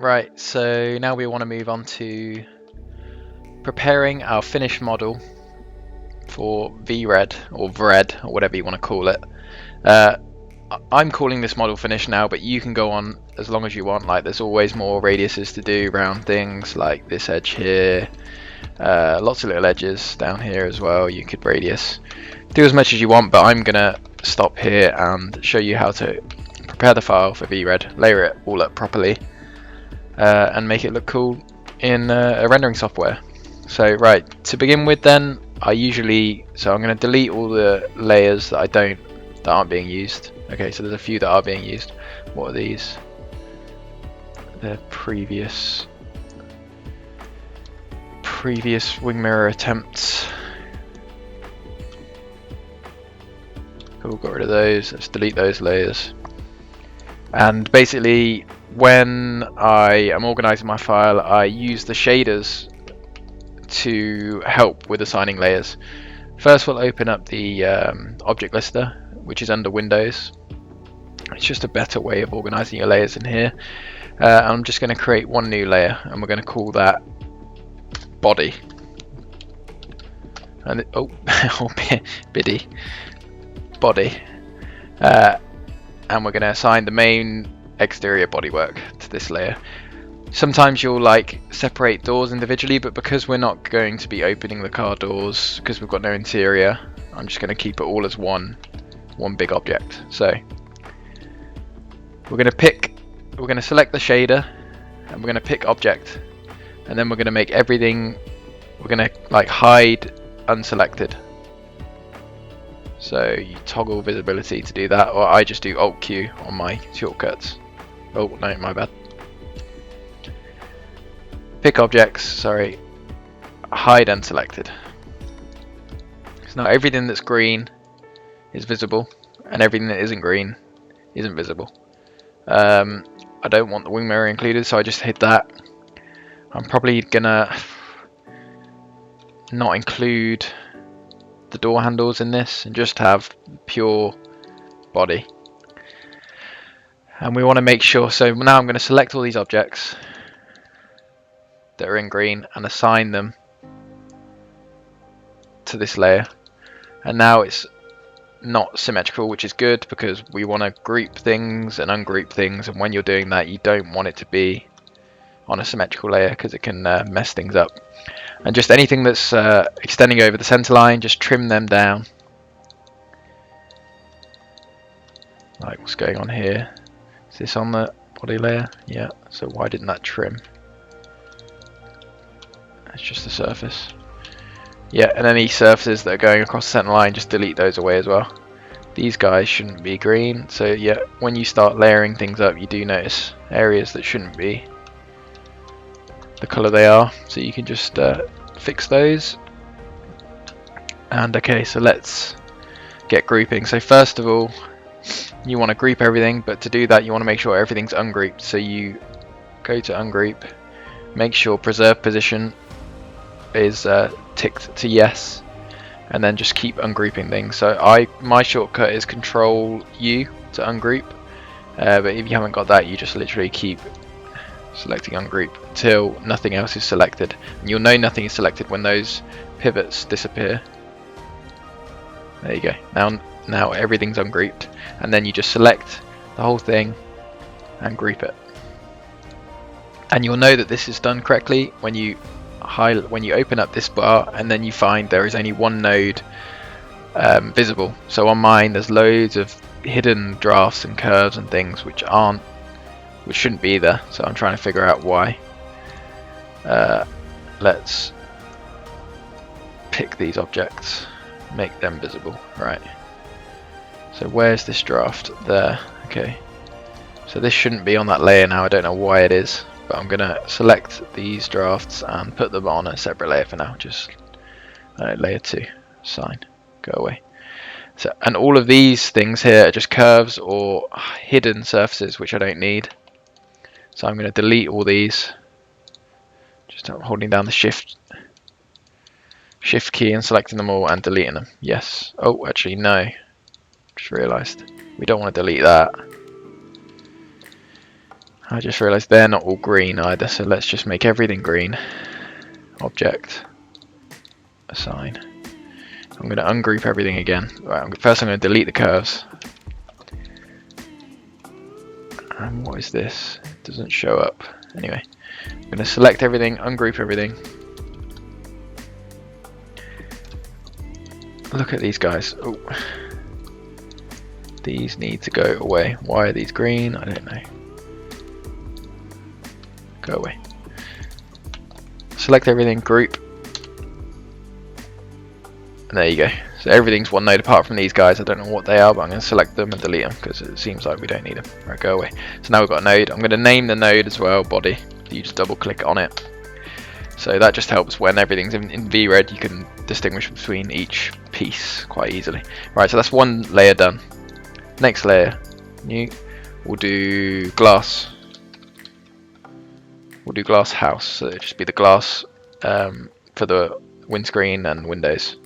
Right, so now we want to move on to preparing our finished model for VRED or VRED or whatever you want to call it. I'm calling this model finished now, but you can go on as long as you want. Like, there's always more radiuses to do around things, like this edge here. Lots of little edges down here as well. You could radius. Do as much as you want, but I'm gonna stop here and show you how to prepare the file for VRED, layer it all up properly, and make it look cool in a rendering software. So right, to begin with then, I'm gonna delete all the layers that aren't being used. Okay, so there's a few that are being used. What are these? The previous wing mirror attempts. Cool, got rid of those. Let's delete those layers. And basically, when I am organizing my file, I use the shaders to help with assigning layers. First, we'll open up the object lister, which is under Windows. It's just a better way of organizing your layers in here. I'm just going to create one new layer, and we're going to call that body. And biddy body. And we're going to assign the main exterior bodywork to this layer. Sometimes you'll like separate doors individually, but because we're not going to be opening the car doors because we've got no interior, I'm just going to keep it all as one big object. So we're going to select the shader, and we're going to pick object, and then we're going to make everything, we're going to like hide unselected. So you toggle visibility to do that, or I just do Alt Q on my shortcuts. Oh no, my bad. Pick objects, sorry, hide unselected. So now everything that's green is visible, and everything that isn't green isn't visible. I don't want the wing mirror included, so I just hit that. I'm probably gonna not include the door handles in this and just have pure body. And we want to make sure, so now I'm going to select all these objects that are in green and assign them to this layer. And now it's not symmetrical, which is good because we want to group things and ungroup things, and when you're doing that you don't want it to be on a symmetrical layer because it can mess things up. And just anything that's extending over the center line, just trim them down. Like what's going on here? Is this on the body layer? Yeah, so why didn't that trim? It's just the surface. Yeah, and any surfaces that are going across the center line, just delete those away as well. These guys shouldn't be green, so yeah, when you start layering things up, you do notice areas that shouldn't be the color they are, so you can just fix those. And okay, so let's get grouping. So first of all, you want to group everything, but to do that you want to make sure everything's ungrouped. So you go to ungroup, make sure preserve position is ticked to yes, and then just keep ungrouping things. So my shortcut is Control U to ungroup, but if you haven't got that, you just literally keep selecting ungroup till nothing else is selected, and you'll know nothing is selected when those pivots disappear. There you go. Now everything's ungrouped, and then you just select the whole thing and group it. And you'll know that this is done correctly when you open up this bar and then you find there is only one node visible. So on mine there's loads of hidden drafts and curves and things which shouldn't be there, so I'm trying to figure out why. Let's pick these objects, make them visible. Right, so where's this draft? There. Okay, so this shouldn't be on that layer now. I don't know why it is, but I'm gonna select these drafts and put them on a separate layer for now. Just layer 2, sign, go away. So, and all of these things here are just curves or hidden surfaces which I don't need. So I'm going to delete all these. Just holding down the shift key and selecting them all and deleting them. Yes. Oh, actually no. Just realised we don't want to delete that. I just realised they're not all green either, so let's just make everything green. Object, assign. I'm going to ungroup everything again. Right, first I'm going to delete the curves. And what is this? It doesn't show up. Anyway, I'm going to select everything, ungroup everything. Look at these guys. Oh, these need to go away. Why are these green? I don't know. Go away. Select everything, group. And there you go. So everything's one node apart from these guys. I don't know what they are, but I'm going to select them and delete them because it seems like we don't need them. Right, go away. So now we've got a node. I'm going to name the node as well, body. You just double click on it. So that just helps when everything's in VRED, you can distinguish between each piece quite easily. Right, so that's one layer done. Next layer, new. We'll do glass. We'll do glass house. So it'll just be the glass for the windscreen and windows.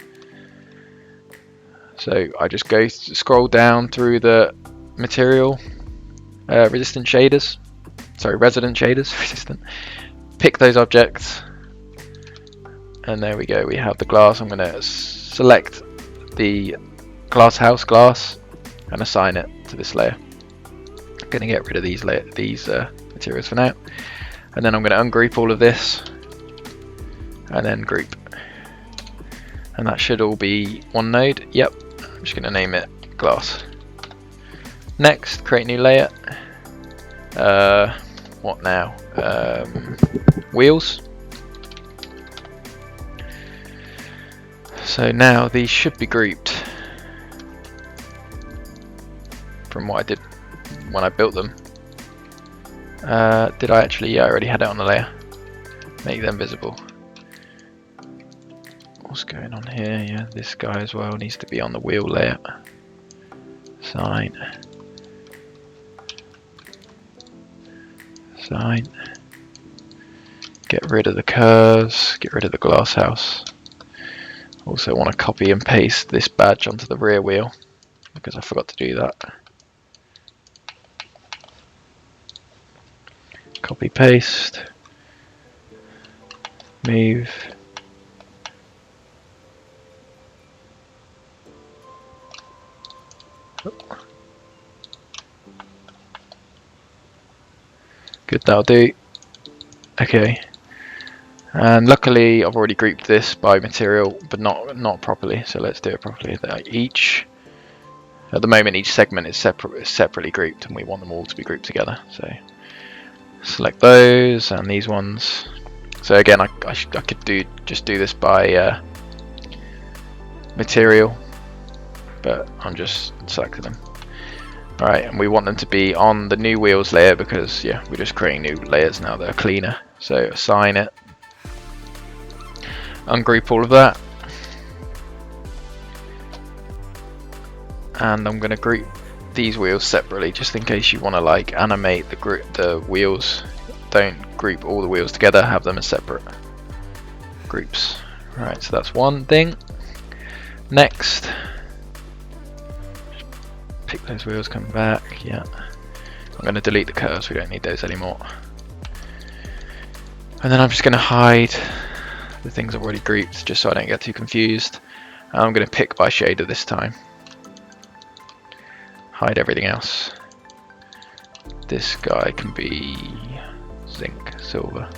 So I just scroll down through the material resistant shaders. Sorry, resident shaders. Resistant. Pick those objects, and there we go. We have the glass. I'm going to select the glass house glass and assign it to this layer. I'm going to get rid of these materials for now, and then I'm going to ungroup all of this, and then group, and that should all be one node. Yep. I'm just going to name it glass. Next, create new layer. What now? Wheels. So now these should be grouped from what I did when I built them. Did I actually? Yeah, I already had it on the layer. Make them visible. What's going on here? Yeah, this guy as well needs to be on the wheel layer. Sign. Sign. Get rid of the curves. Get rid of the glass house. Also want to copy and paste this badge onto the rear wheel because I forgot to do that. Copy paste. Move. Good, that'll do. Okay. And luckily I've already grouped this by material, but not properly, so let's do it properly. At the moment each segment is separately grouped, and we want them all to be grouped together. So select those and these ones. So again, I could just do this by material, but I'm just selecting them. Alright, and we want them to be on the new wheels layer because, yeah, we're just creating new layers now that are cleaner. So assign it, ungroup all of that, and I'm going to group these wheels separately just in case you want to like animate the wheels. Don't group all the wheels together, have them as separate groups. Right, so that's one thing. Next, pick those wheels, come back. Yeah, I'm going to delete the curves, we don't need those anymore. And then I'm just going to hide the things I've already grouped just so I don't get too confused. And I'm going to pick by shader this time. Hide everything else. This guy can be zinc, silver.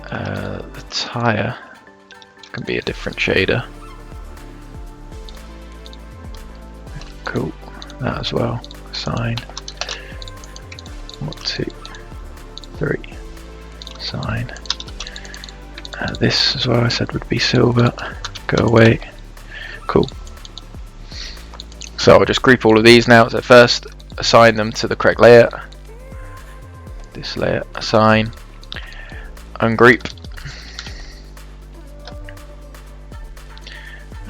The tire can be a different shader. Cool, that as well. Assign. 1, 2, 3. Assign. This as well I said would be silver. Go away. Cool. So I'll just group all of these now. So first assign them to the correct layer. This layer, assign, ungroup,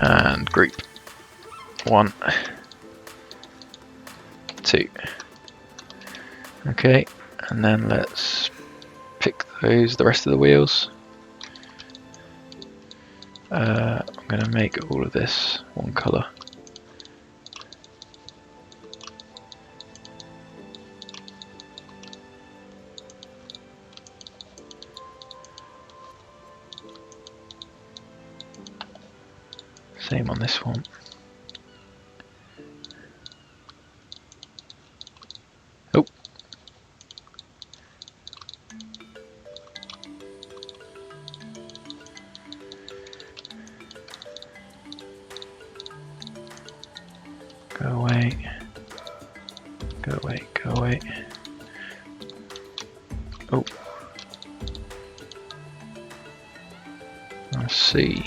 and group. 1, 2. Okay, and then let's pick the rest of the wheels. I'm going to make all of this one colour. Same on this one. Oh. Go away. Go away, go away. Oh. Let's see.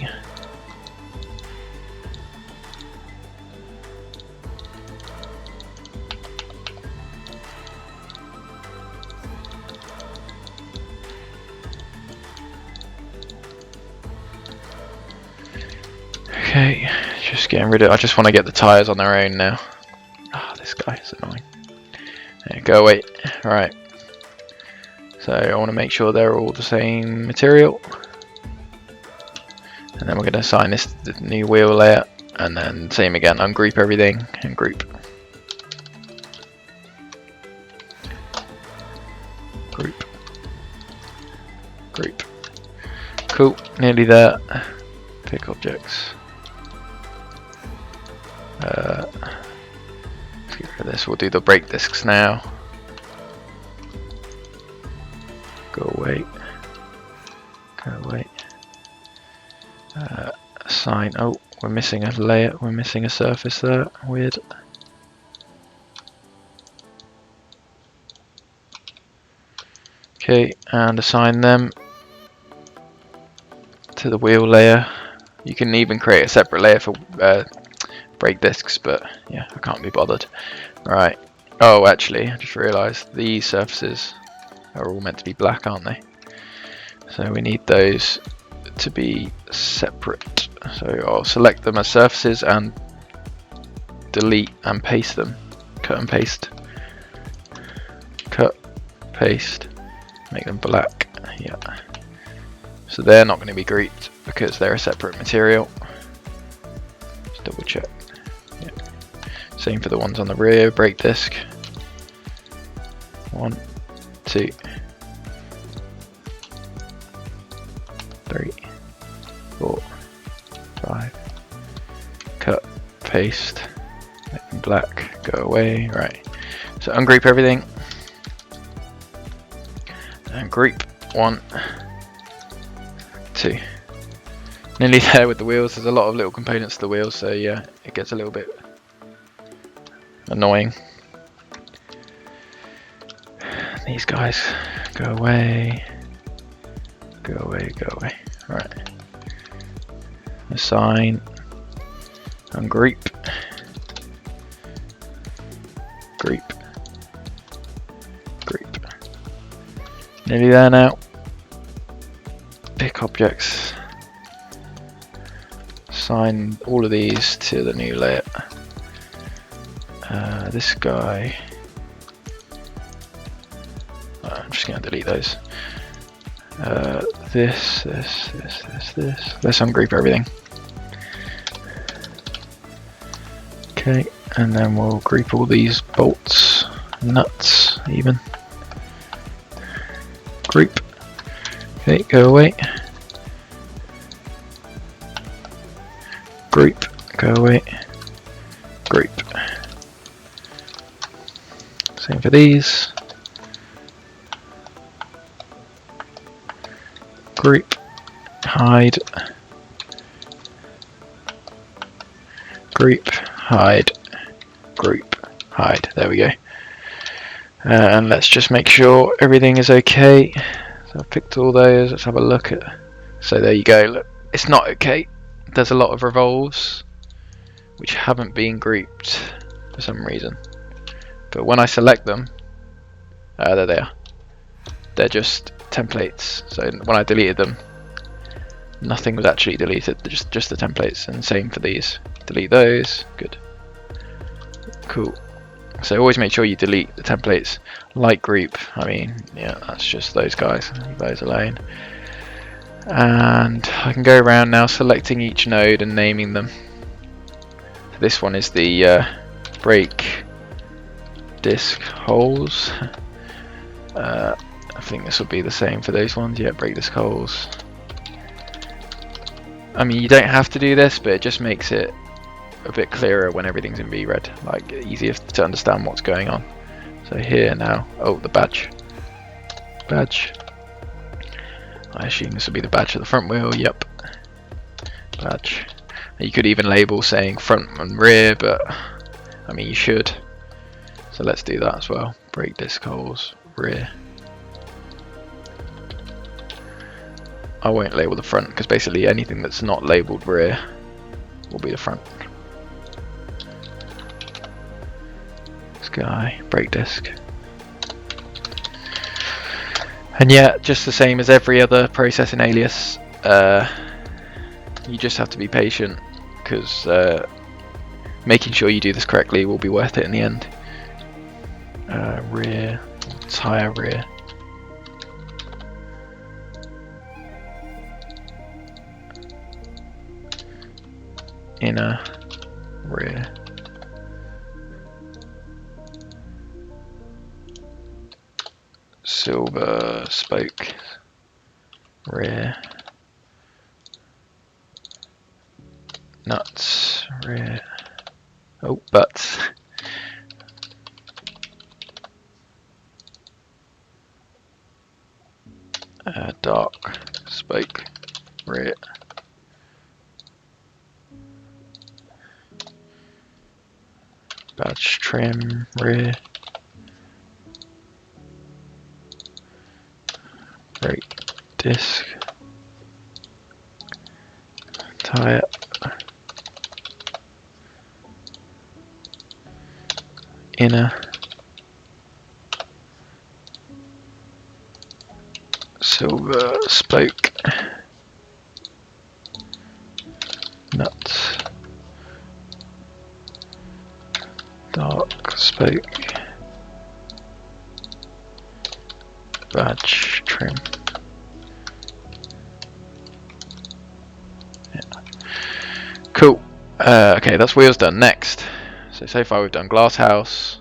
Okay, just getting rid of. I just want to get the tires on their own now. Ah, this guy is annoying. There, go away. Right. So I want to make sure they're all the same material, and then we're going to assign this to the new wheel layer, and then same again. Ungroup everything and group. Group. Group. Cool. Nearly there. Pick objects. Let's get rid of this. We'll do the brake discs now. Go away. Go away. Assign. Oh, we're missing a layer. We're missing a surface there. Weird. Okay, and assign them to the wheel layer. You can even create a separate layer for brake discs, but yeah, I can't be bothered. Right. Oh, actually, I just realised these surfaces are all meant to be black, aren't they? So we need those to be separate. So I'll select them as surfaces and delete and paste them. Cut and paste. Cut, paste, make them black. Yeah. So they're not going to be grouped because they're a separate material. Just double check. Yeah. Same for the ones on the rear brake disc. 1, 2, 3, 4, 5. Cut, paste, make them black, go away. Right. So ungroup everything. And group 1, 2. Nearly there with the wheels. There's a lot of little components to the wheels, so yeah, it gets a little bit annoying. These guys, go away, go away, go away. Right. Assign, ungroup, group, group. Nearly there now. Pick objects. Assign all of these to the new layer. This guy. I'm just going to delete those. This. Let's ungroup everything. Okay, and then we'll group all these bolts, nuts, even. Group. Okay, go away. Group, go away. Group. Same for these. Group, hide. Group, hide. Group, hide. There we go. And let's just make sure everything is okay. So I've picked all those. Let's have a look at. So there you go. Look, it's not okay. There's a lot of revolves which haven't been grouped for some reason. But when I select them, there they are. They're just templates. So when I deleted them, nothing was actually deleted. Just the templates. And same for these. Delete those. Good. Cool. So always make sure you delete the templates. Like group. I mean, yeah, that's just those guys. Leave those alone. And I can go around now selecting each node and naming them. So this one is the brake disc holes. I think this will be the same for those ones. Yeah, brake disc holes. I mean, you don't have to do this, but it just makes it a bit clearer when everything's in VRED, like easier to understand what's going on. So here now, oh, the badge. I assume this will be the badge of the front wheel. Yep, badge. You could even label saying front and rear, but I mean you should. So let's do that as well. Brake disc holes, rear. I won't label the front because basically anything that's not labeled rear will be the front. Sky, brake disc. And yeah, just the same as every other process in Alias, you just have to be patient because making sure you do this correctly will be worth it in the end. Rear, tyre rear. Inner, rear. Silver spoke, rear. Nuts, rear. Oh, butts. Dark spoke, rear. Badge trim, rear. Brake disc. Tyre. Inner. Silver spoke. Nuts. Dark spoke. Badge trim. Yeah. Cool. Okay, that's wheels done. Next. So far we've done glass house,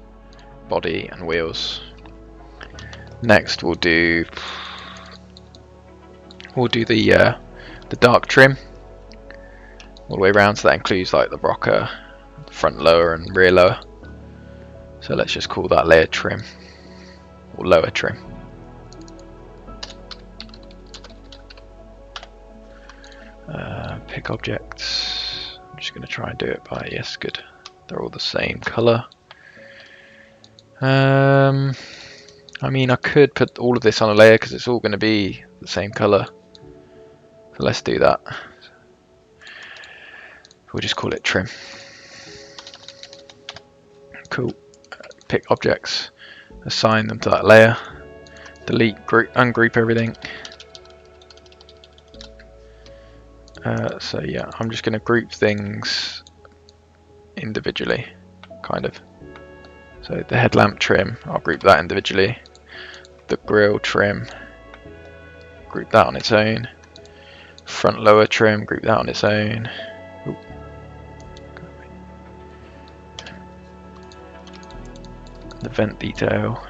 body and wheels. Next we'll do the dark trim all the way around, so that includes like the rocker, front lower and rear lower. So let's just call that layer trim or lower trim. Pick objects. I'm just going to try and do it by, yes, good. They're all the same color. I mean, I could put all of this on a layer because it's all going to be the same color. So let's do that. We'll just call it trim. Cool. Pick objects, assign them to that layer, delete, group, ungroup everything. So yeah, I'm just going to group things individually, kind of. So the headlamp trim, I'll group that individually. The grille trim, group that on its own. Front lower trim, group that on its own. Ooh. The vent detail.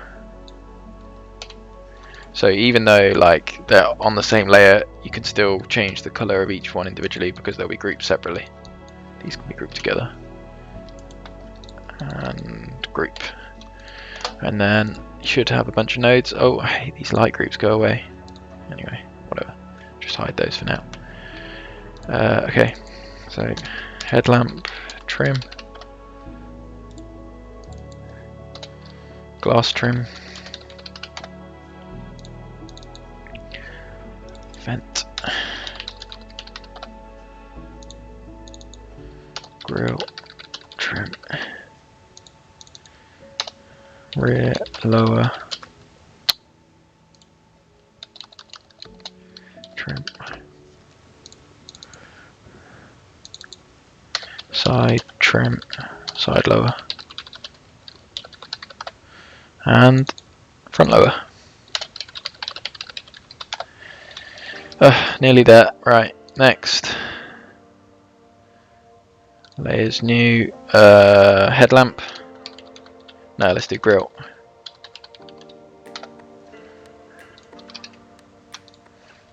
So even though like they're on the same layer, you can still change the color of each one individually because they'll be grouped separately. These can be grouped together. And group. And then you should have a bunch of nodes. Oh, I hate these light groups, go away. Anyway, whatever. Just hide those for now. Okay, so headlamp trim. Glass trim. Vent. Grille trim. Rear lower trim. Side trim, side lower. And front lower. Nearly there. Right, next. Layers new. Headlamp. No, let's do grille.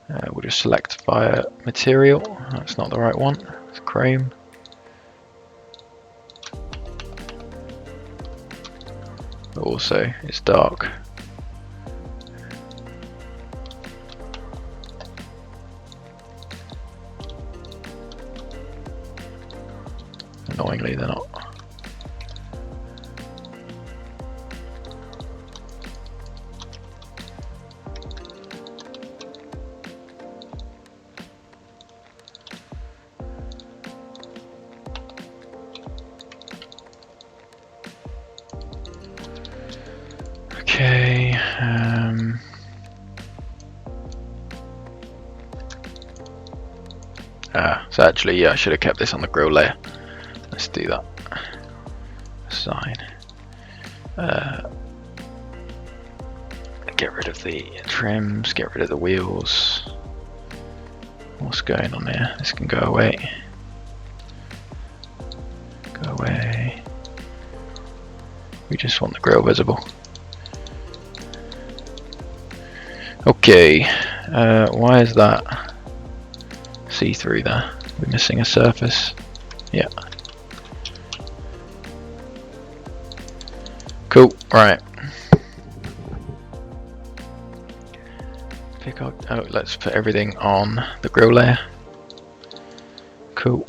We'll just select via material. That's not the right one. It's chrome. But also it's dark. Annoyingly, they're not. Okay. So actually, yeah, I should have kept this on the grill layer. Let's do that. Sign. Get rid of the trims, get rid of the wheels. What's going on here? This can go away. Go away. We just want the grill visible. Okay, why is that see-through there? We're missing a surface. Yeah. Cool, right. Pick up, oh, let's put everything on the grill layer. Cool.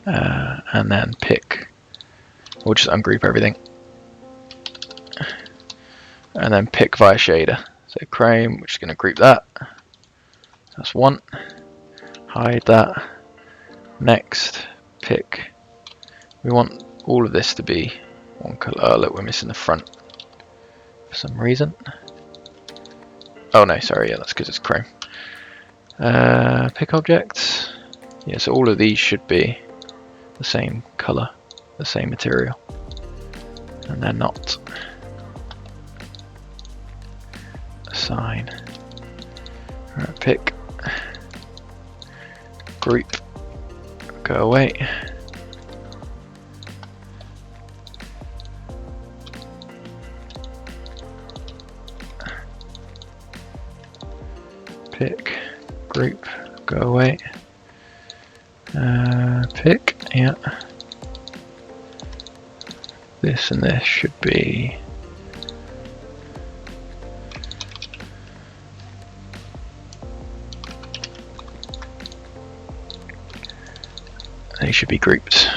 And then pick, we'll just ungroup everything. And then pick via shader. So chrome, we're just going to group that. That's one. Hide that. Next, pick. We want all of this to be one colour. Oh, look, we're missing the front for some reason. Oh no, sorry, yeah, that's because it's chrome. Pick objects. Yeah, so all of these should be the same colour, the same material. And they're not. Assign. Right, pick. Group. Go away. Pick. Group. Go away. Pick. Yeah. This and this should be. They should be grouped.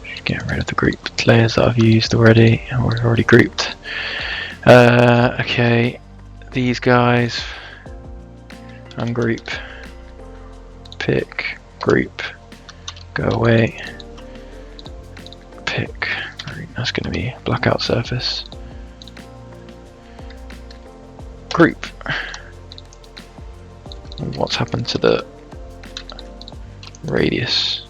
Just get rid of the grouped layers that I've used already, and we've already grouped. Okay, these guys, ungroup, pick, group, go away, pick, group. That's going to be blackout surface. Group. What's happened to the radius?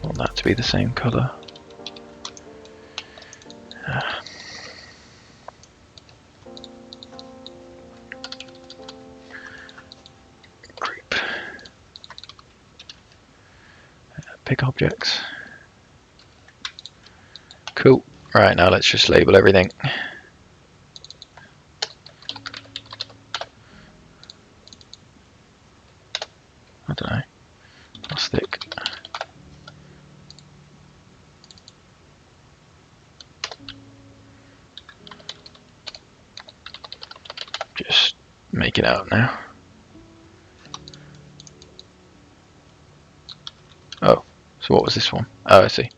I want that to be the same colour. Group. Pick objects. Cool. Right, now let's just label everything. I don't know. Plastic. Just make it out now. Oh, so what was this one? Oh, I see.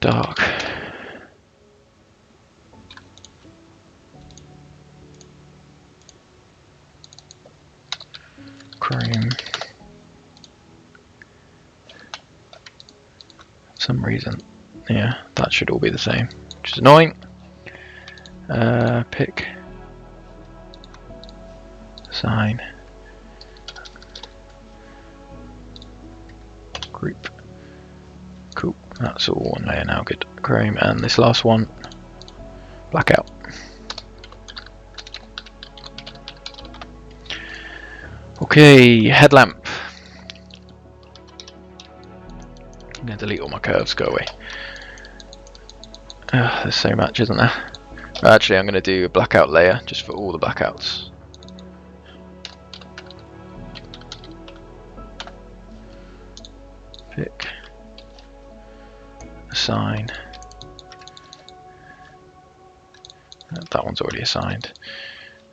Dark. Chrome. For some reason, yeah, that should all be the same, which is annoying. Pick. Assign. Group. Cool, that's all one layer now, good. Chrome, and this last one, blackout. Okay, headlamp. delete all my curves, go away. There's so much, isn't there? Actually, I'm going to do a blackout layer just for all the blackouts. Pick, assign. That one's already assigned.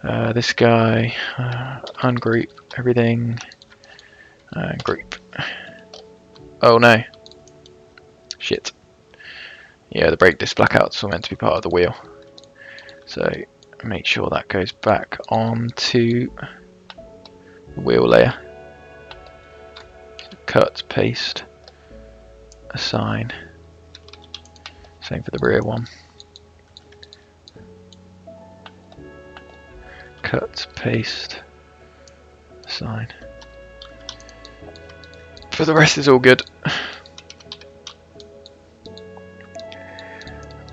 This guy, ungroup everything, group. Oh no, shit. Yeah, the break disk blackouts are meant to be part of the wheel. So make sure that goes back onto the wheel layer. Cut, paste, assign. Same for the rear one. Cut, paste, assign. For the rest is all good.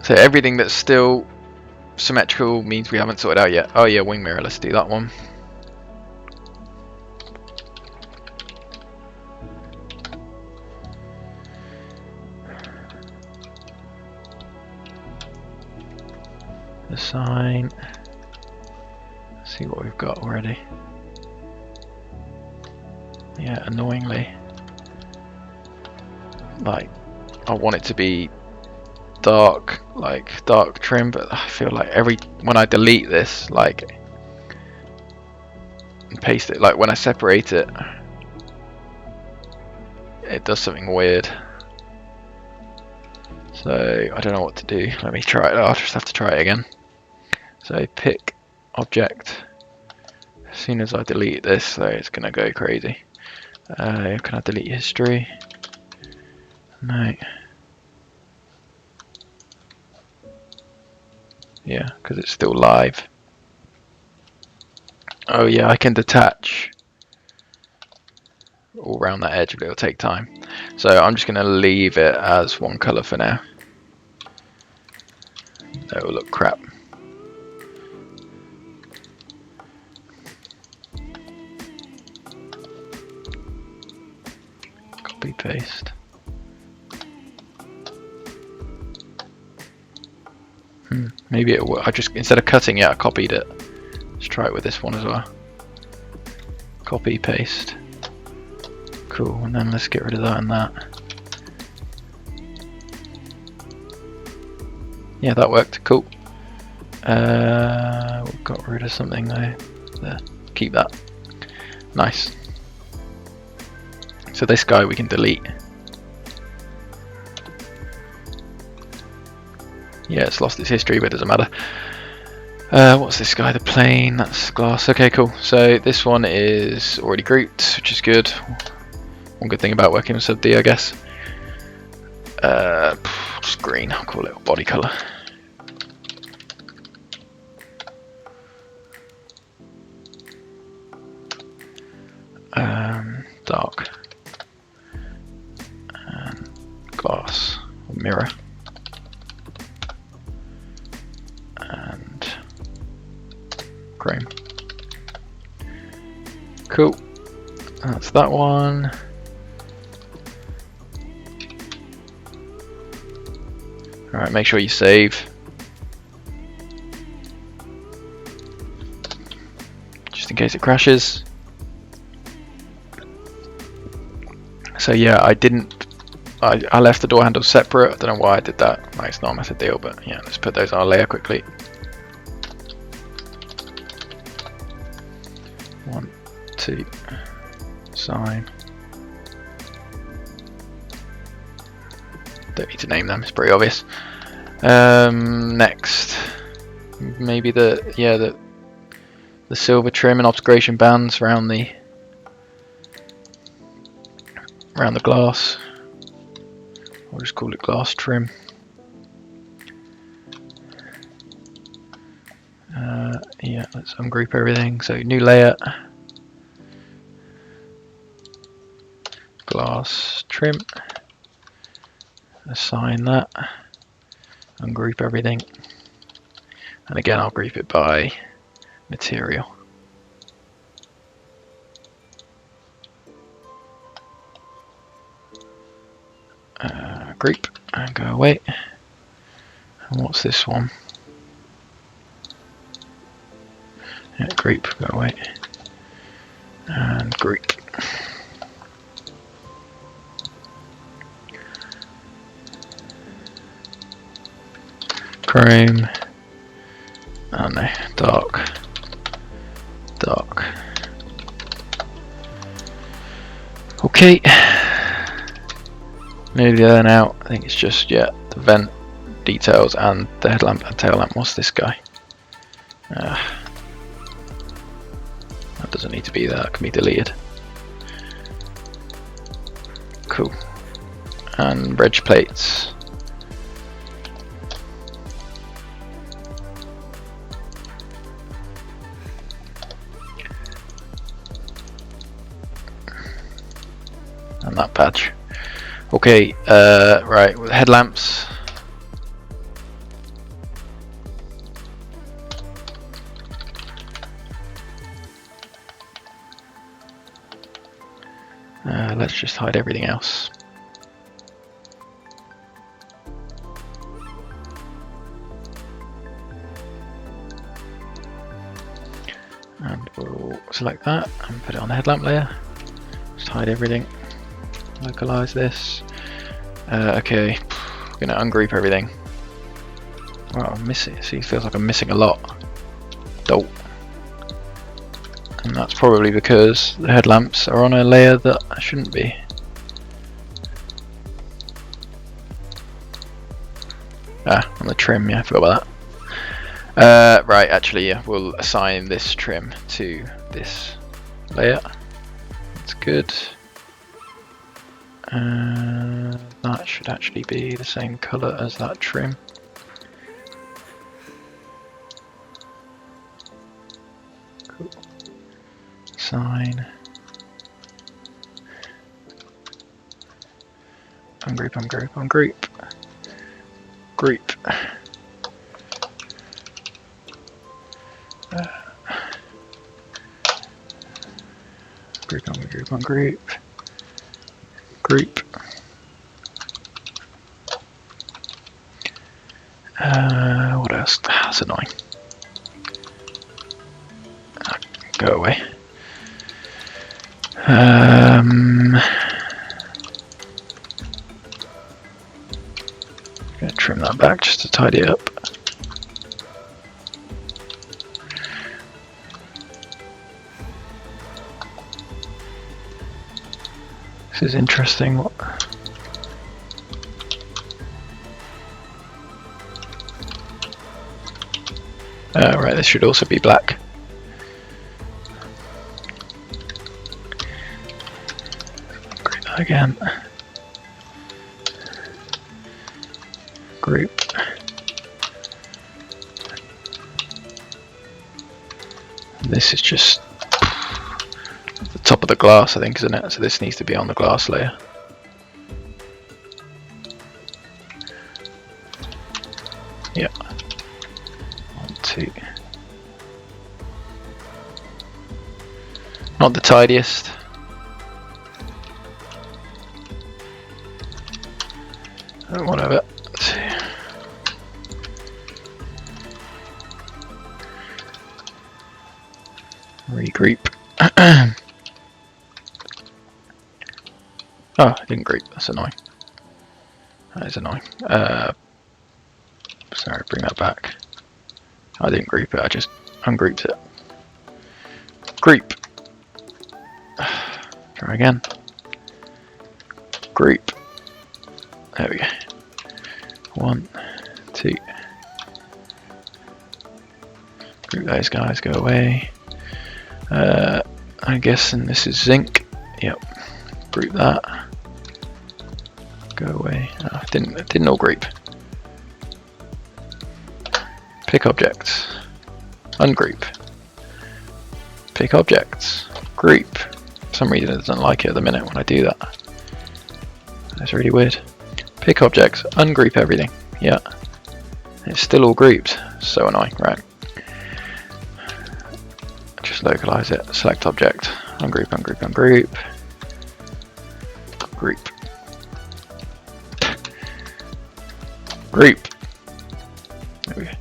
So everything that's still symmetrical means we haven't sorted out yet. Oh yeah, wing mirror, let's do that one. Assign. Let's see what we've got already. Yeah, annoyingly. Like, I want it to be dark, like dark trim, but I feel like when I delete this, like, and paste it, like when I separate it, it does something weird. So I don't know what to do. Let me try it. I'll just have to try it again. So pick object. As soon as I delete this, so it's gonna go crazy. Can I delete history? No. Yeah, because it's still live. Oh yeah, I can detach all around that edge, but it'll take time. So I'm just going to leave it as one colour for now. That will look crap. Copy paste. Maybe it will. I just, instead of cutting it, I copied it. Let's try it with this one as well. Copy paste. Cool, and then let's get rid of that and that. Yeah, that worked. Cool. We got rid of something though. There. Keep that. Nice. So this guy we can delete. Yeah, it's lost its history, but it doesn't matter. What's this guy? The plane. That's glass. Okay, cool. So this one is already grouped, which is good. One good thing about working with sub D, I guess. Just green. I'll call it body color. Dark. And glass. Or mirror. And chrome. Cool. That's that one. Alright, make sure you save. Just in case it crashes. So yeah, I left the door handles separate. I don't know why I did that. Like, it's not a massive deal, but yeah, let's put those on a layer quickly. 1, 2, sign. Don't need to name them, it's pretty obvious. Next, maybe the silver trim and obscuration bands around the glass. I'll just call it glass trim. Yeah, let's ungroup everything. So new layer, glass trim. Assign that. Ungroup everything. And again, I'll group it by material. Group and go away. And what's this one? Yeah, group, go away. And group. Chrome. Oh no, dark. Dark. Okay. Nearly there now. I think it's just, yeah, the vent details and the headlamp and tail lamp. What's this guy? That doesn't need to be there, that can be deleted. Cool. And reg plates. And that badge. Okay, right, with headlamps. Let's just hide everything else. And we'll select that and put it on the headlamp layer. Just hide everything. Localize this. Okay, I'm gonna ungroup everything. Wow, I'm missing. See, it feels like I'm missing a lot. Dope. And that's probably because the headlamps are on a layer that I shouldn't be. On the trim, yeah, I forgot about that. Right, actually, yeah, we'll assign this trim to this layer. That's good. That should actually be the same color as that trim. Cool. Sign. Ungroup, ungroup, ungroup. Group. Group, ungroup, ungroup. Group. What else? That's annoying. Go away. Gonna trim that back just to tidy it up. This is interesting. What? Right, this should also be black. Group that again. Group. This is just the top of the glass, I think, isn't it? So this needs to be on the glass layer. Yeah. 1, 2. Not the tidiest. Whatever. Let's see. Regroup. Oh, I didn't group. That's annoying. That is annoying. Sorry, bring that back. I didn't group it. I just ungrouped it. Group. Try again. Group. There we go. 1, 2. Group those guys. Go away. I'm guessing this is zinc. Yep. Group that. Go away. Oh, didn't all group. Pick objects. Ungroup. Pick objects. Group. For some reason it doesn't like it at the minute when I do that. That's really weird. Pick objects. Ungroup everything. Yeah. It's still all grouped. So annoying. Right. Just localize it. Select object. Ungroup, ungroup, ungroup. Group. Group. There we go.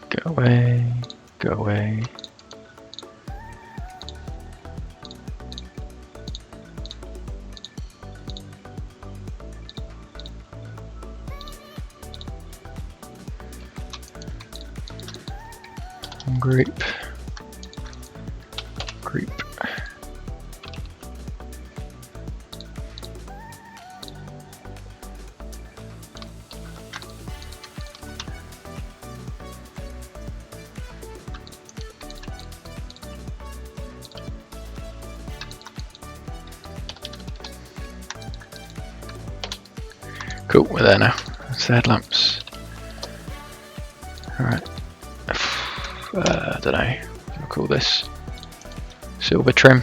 Go away, go away. Group. Group. Cool, we're there now. That's the headlamps. Alright. I don't know. I'll call this silver trim.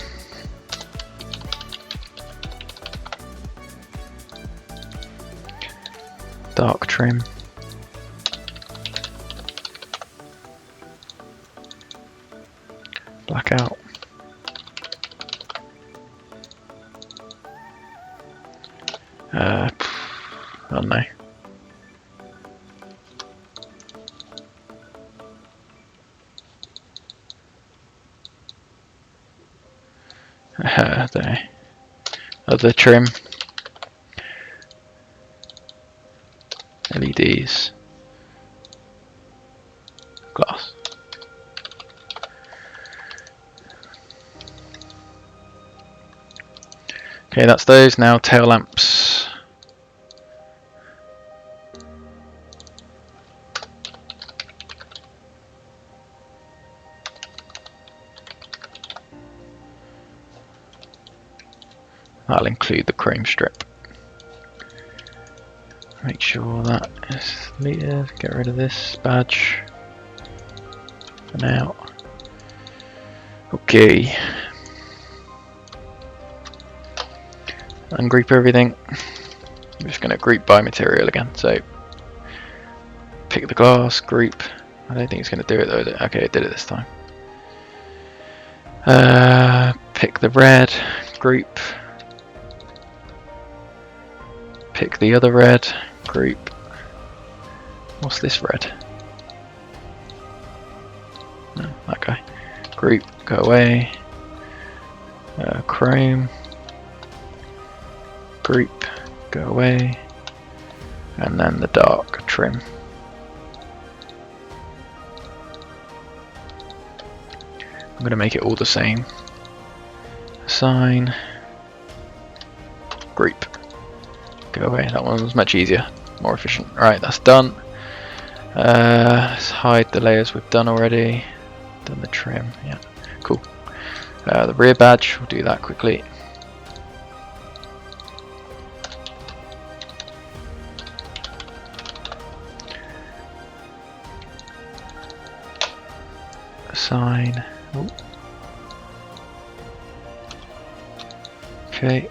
Dark trim. Blackout. I don't know. I don't know. Other trim. LEDs. Glass. Okay, that's those. Now tail lamps. That'll include the chrome strip. Make sure that is deleted. Get rid of this badge for now. Okay. Ungroup everything. I'm just going to group by material again. So pick the glass, group. I don't think it's going to do it though. Is it? Okay, it did it this time. Pick the red, group. Pick the other red, group. What's this red? No, that guy. Group, go away. Chrome. Group, go away. And then the dark trim. I'm going to make it all the same. Assign. Group. Go away. That one was much easier, more efficient. Right, that's done. Let's hide the layers we've done already. Done the trim. Yeah, cool. The rear badge. We'll do that quickly. Assign. Ooh. Okay.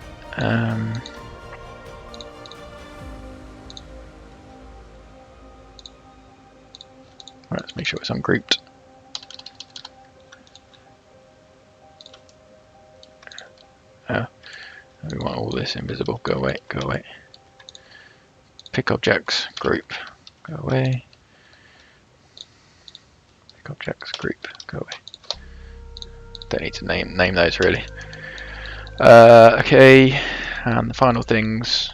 Right, let's make sure it's ungrouped. We want all this invisible. Go away, go away. Pick objects, group, go away. Pick objects, group, go away. Don't need to name those really. Okay, and the final things.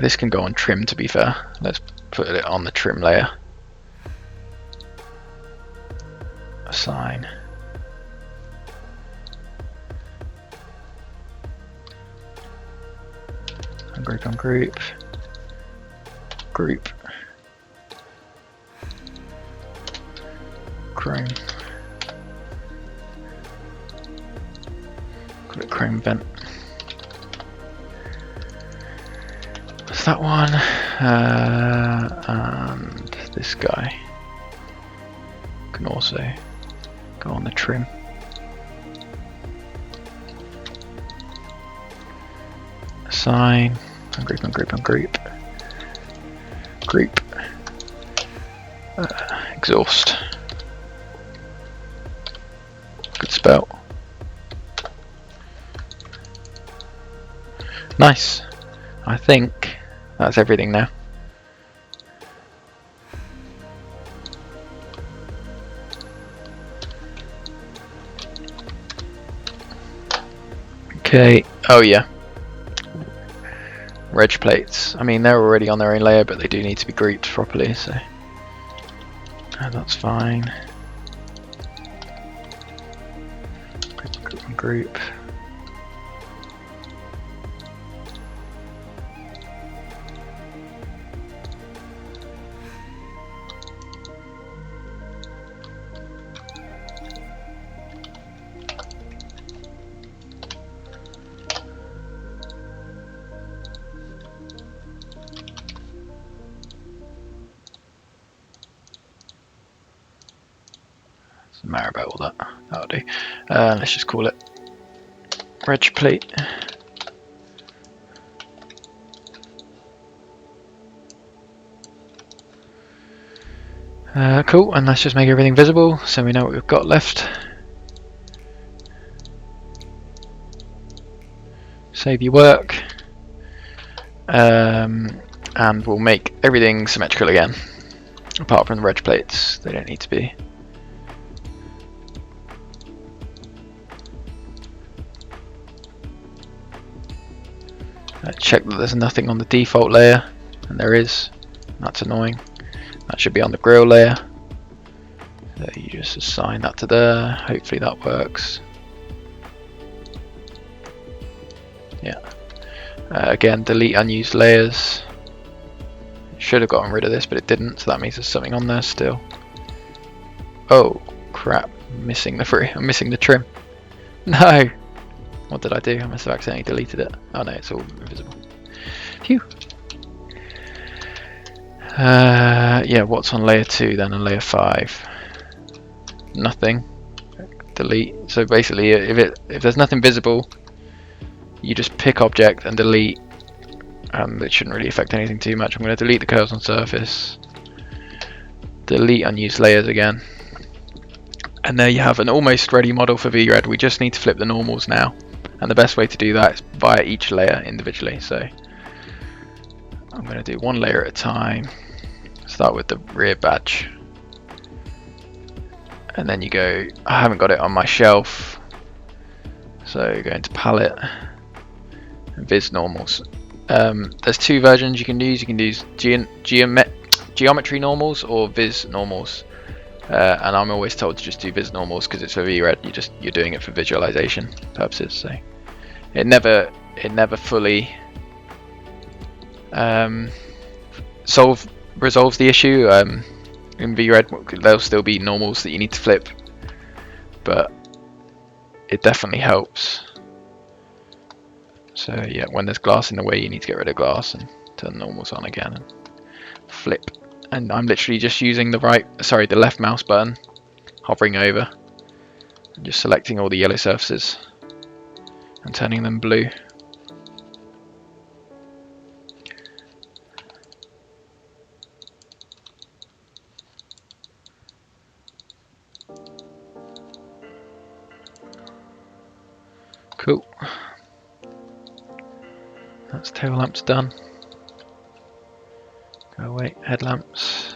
This can go on trim, to be fair. Let's put it on the trim layer. Assign. Ungroup, ungroup. Group. Chrome. Call it chrome vent. That's that one. And this guy can also go on the trim. Assign. Ungroup, ungroup, ungroup. Group. Exhaust. Good spell. Nice. I think that's everything now. Okay. Oh yeah. Reg plates. I mean, they're already on their own layer, but they do need to be grouped properly, so that's fine. Group. Doesn't matter about all that. That'll do. Let's just call it reg plate. Cool, and let's just make everything visible so we know what we've got left. Save your work. And we'll make everything symmetrical again. Apart from the reg plates, they don't need to be. Check that there's nothing on the default layer, and there is. That's annoying. That should be on the grill layer. So you just assign that to there. Hopefully that works. Yeah. Again, delete unused layers. Should have gotten rid of this, but it didn't, so that means there's something on there still. Oh crap! I'm missing the trim. No. What did I do? I must have accidentally deleted it. Oh no, it's all invisible. Phew. Yeah, what's on layer 2 then and layer 5? Nothing. Delete. So basically, if there's nothing visible, you just pick object and delete, and it shouldn't really affect anything too much. I'm going to delete the curves on surface. Delete unused layers again. And there you have an almost ready model for VRED. We just need to flip the normals now. And the best way to do that is via each layer individually. So I'm going to do one layer at a time. Start with the rear badge. And then you go, I haven't got it on my shelf. So go into palette and viz normals. There's two versions you can use. You can use geometry normals or viz normals. And I'm always told to just do viz normals because it's for VRED. You're doing it for visualization purposes. So it never fully resolves the issue. In VRED, there'll still be normals that you need to flip, but it definitely helps. So yeah, when there's glass in the way, you need to get rid of glass and turn normals on again and flip. And I'm literally just using the left mouse button, hovering over, and just selecting all the yellow surfaces and turning them blue. Cool. That's tail lamps done. Go away, headlamps.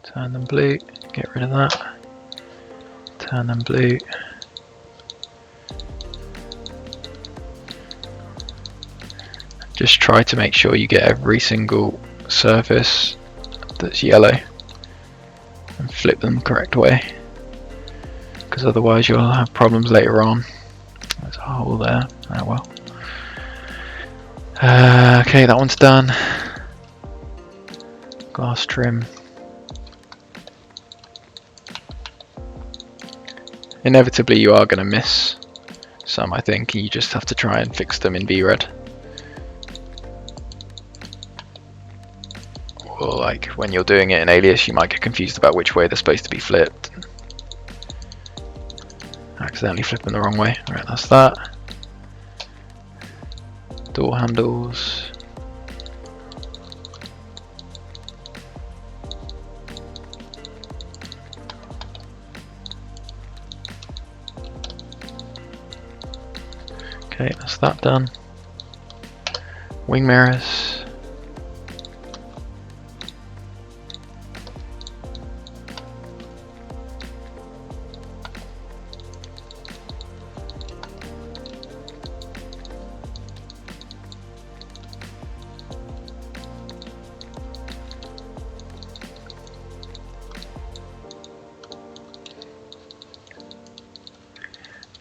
Turn them blue, get rid of that. Turn them blue. Just try to make sure you get every single surface that's yellow and flip them the correct way, because otherwise you'll have problems later on. There's a hole there. Oh well. Okay, that one's done. Glass trim. Inevitably you are going to miss some, I think, and you just have to try and fix them in VRED. Or like when you're doing it in Alias, you might get confused about which way they're supposed to be flipped. Accidentally flip them the wrong way. Right, that's that. Door handles. Okay, that's that done. Wing mirrors.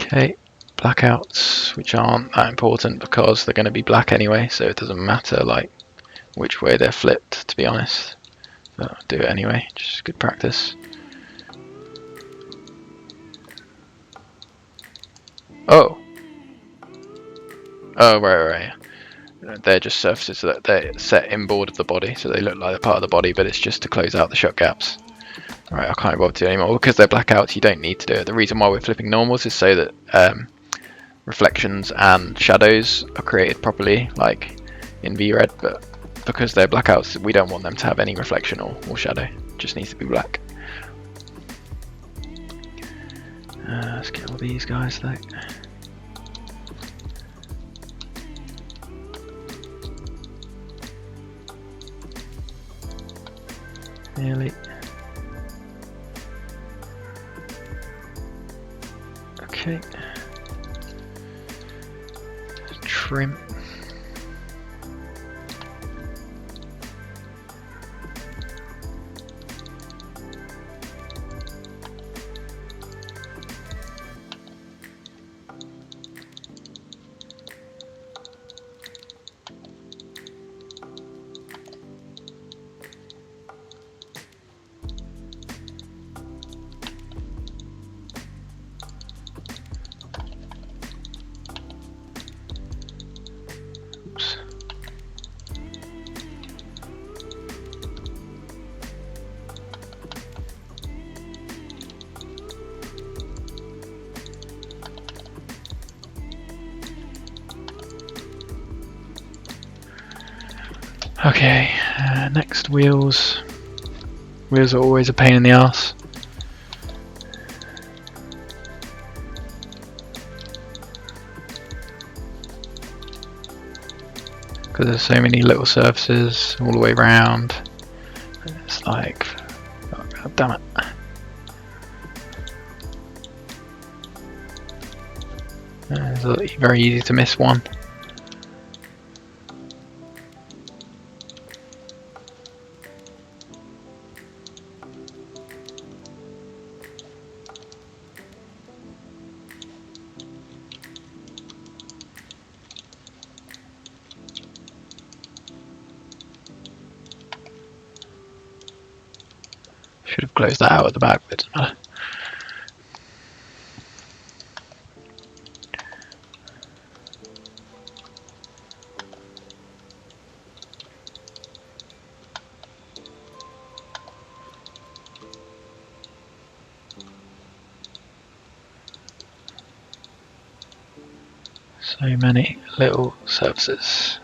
Okay, blackouts, which aren't that important because they're going to be black anyway, so it doesn't matter like which way they're flipped, to be honest. But I'll do it anyway, just good practice. Oh! Oh, right. They're just surfaces that they're set inboard of the body, so they look like a part of the body, but it's just to close out the shot gaps. Alright, I can't bother to do anymore. Because they're blackouts, you don't need to do it. The reason why we're flipping normals is so that reflections and shadows are created properly, like in VRED, but because they're blackouts, we don't want them to have any reflection or shadow. It just needs to be black. Let's get all these guys though. Nearly. Okay. Trim. Okay, next wheels. Wheels are always a pain in the ass. Because there's so many little surfaces all the way around. It's like, oh, God damn it. It's very easy to miss one. Should have closed that out at the back, but it doesn't matter. So many little surfaces.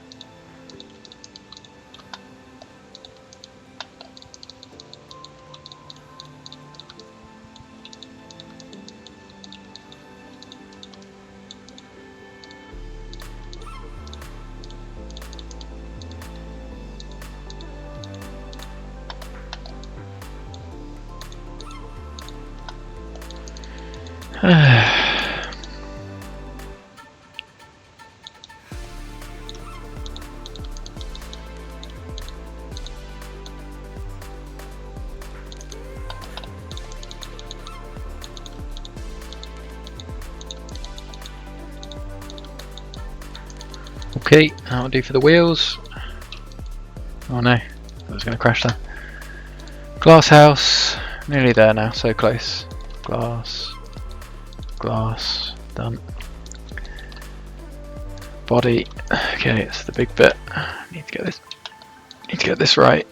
Okay, that'll do for the wheels. Oh no, I was going to crash there. Glass house, nearly there now, so close. Glass, glass, done. Body, okay, it's the big bit. Need to get this right.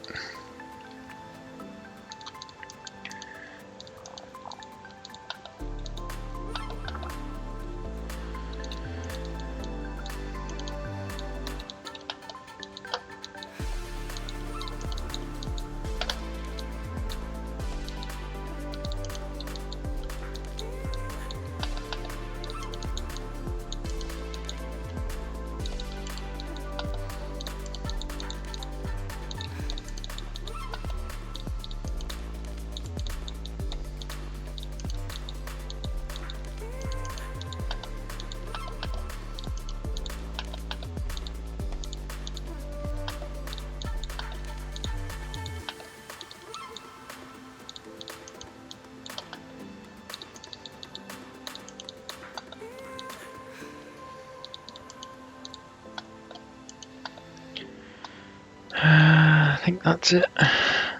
think that's it.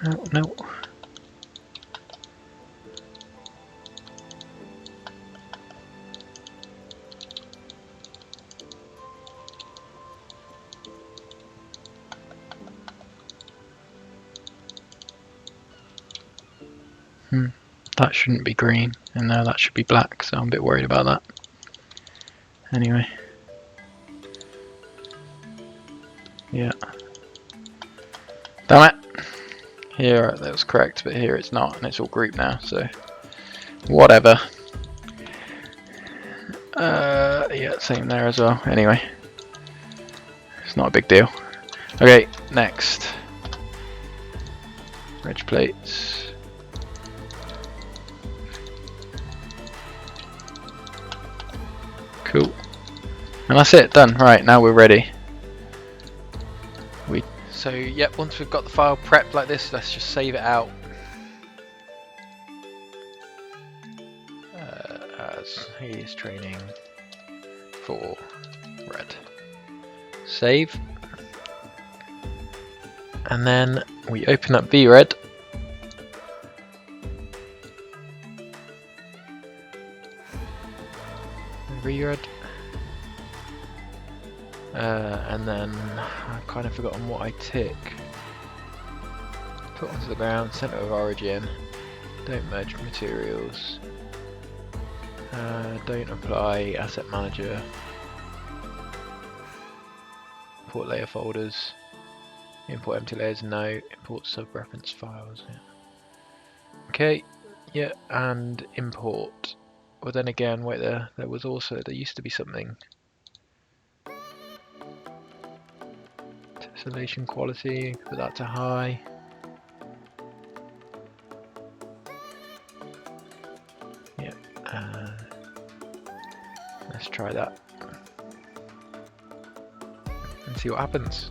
No, no. That shouldn't be green, and now that should be black, so I'm a bit worried about that. Anyway. Yeah. Damn it! Here that was correct, but here it's not, and it's all grouped now, so whatever. Yeah, same there as well. Anyway. It's not a big deal. Okay, next. Reg plates. Cool. And that's it, done. Right, now we're ready. So yep, once we've got the file prepped like this, let's just save it out. As he is training for VRED. Save. And then we open up VRED. VRED. And then I've kind of forgotten what I tick. Put onto the ground, center of origin. Don't merge materials. Don't apply asset manager. Import layer folders. Import empty layers, no. Import sub-reference files. Yeah. Okay, yeah, and import. Well then again, wait there was also, there used to be something. Tessellation quality, put that to high. Yeah, let's try that. And see what happens.